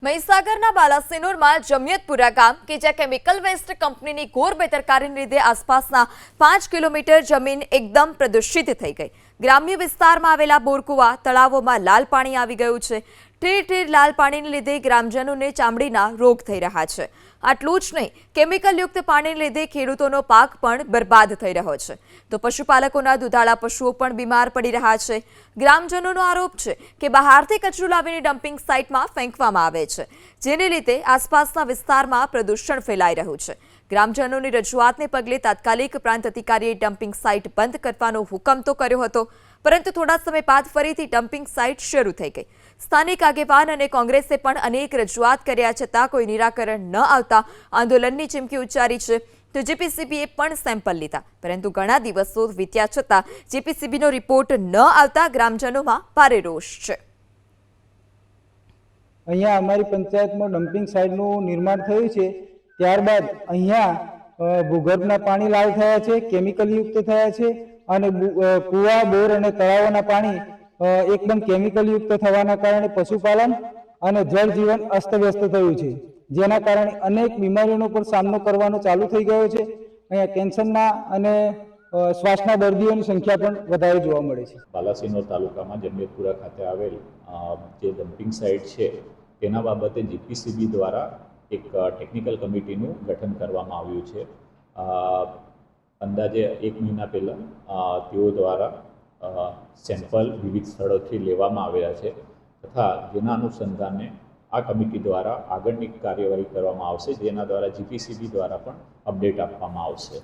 મહીસાગરના બાલાસિનોરમાં જમિયતપુરા ગામ કે જ્યાં કેમિકલ વેસ્ટ કંપનીની ઘોર બેદરકારીને લીધે આસપાસના 5 કિલોમીટર જમીન એકદમ પ્રદૂષિત થઈ ગઈ। ગ્રામ્ય વિસ્તારમાં આવેલા બોરકુવા તળાવોમાં લાલ પાણી આવી ગયું છે। ઠેર ઠેર લાલ પાણીને લીધે ગ્રામજનોને ચામડીના રોગ થઈ રહ્યા છે। આટલું જ નહીં, કેમિકલયુક્ત પાણીને લીધે ખેડૂતોનો પાક પણ બરબાદ થઈ રહ્યો છે, તો પશુપાલકોના દુધાળા પશુઓ પણ બીમાર પડી રહ્યા છે। ગ્રામજનોનો આરોપ છે કે બહારથી કચરો લાવીને ડમ્પિંગ સાઇટમાં ફેંકવામાં આવે છે, જેને લીધે આસપાસના વિસ્તારમાં પ્રદૂષણ ફેલાઈ રહ્યું છે। ગ્રામજનોની રજૂઆતને પગલે તાત્કાલિક પ્રાંત અધિકારીએ ડમ્પિંગ સાઇટ બંધ કરવાનો હુકમ તો કર્યો હતો, પરંતુ થોડા સમય બાદ ફરીથી ડમ્પિંગ સાઇટ શરૂ થઈ ગઈ। સ્થાનિક આગેવાન અને કોંગ્રેસે પણ અનેક રજૂઆત કર્યા છતાં કોઈ નિરાકરણ ન આવતા આંદોલનની ચીમકી ઉચ્ચારી છે। તો જીપીસીબીએ પણ સેમ્પલ લીધા, પરંતુ ઘણા દિવસો વીત્યા છતાં જીપીસીબીનો રિપોર્ટ ન આવતા ગ્રામજનોમાં ભારે રોષ છે। અહીંયા અમારી પંચાયતમાં ડમ્પિંગ સાઇટનું નિર્માણ થયું છે, ત્યારબાદ અહીંયા ભૂગર્ભના પાણી લાલ થયા છે, કેમિકલયુક્ત થયા છે અને કૂવા, બોર અને તળાવોના પાણી એકદમ કેમિકલયુક્ત થવાના કારણે પશુપાલન અને જળજીવન અસ્તવ્યસ્ત થયું છે, જેના કારણે અનેક બીમારીઓનો પણ સામનો કરવાનો ચાલુ થઈ ગયો છે। અહીંયા કેન્સરના અને શ્વાસના દર્દીઓની સંખ્યા પણ વધારે જોવા મળે છે। બાલાસિનોર તાલુકામાં જમિયતપુરા ખાતે આવેલ જે ડમ્પિંગ સાઇટ છે તેના બાબતે જીપીસીબી દ્વારા એક ટેકનિકલ કમિટીનું ગઠન કરવામાં આવ્યું છે। અંદાજે 1 મહિના પહેલાં તેઓ દ્વારા સેમ્પલ વિવિધ સ્થળોથી લેવામાં આવ્યા છે તથા જેના અનુસંધાને આ કમિટી દ્વારા આગળની કાર્યવાહી કરવામાં આવશે, જેના દ્વારા જીપીસીબી દ્વારા પણ અપડેટ આપવામાં આવશે।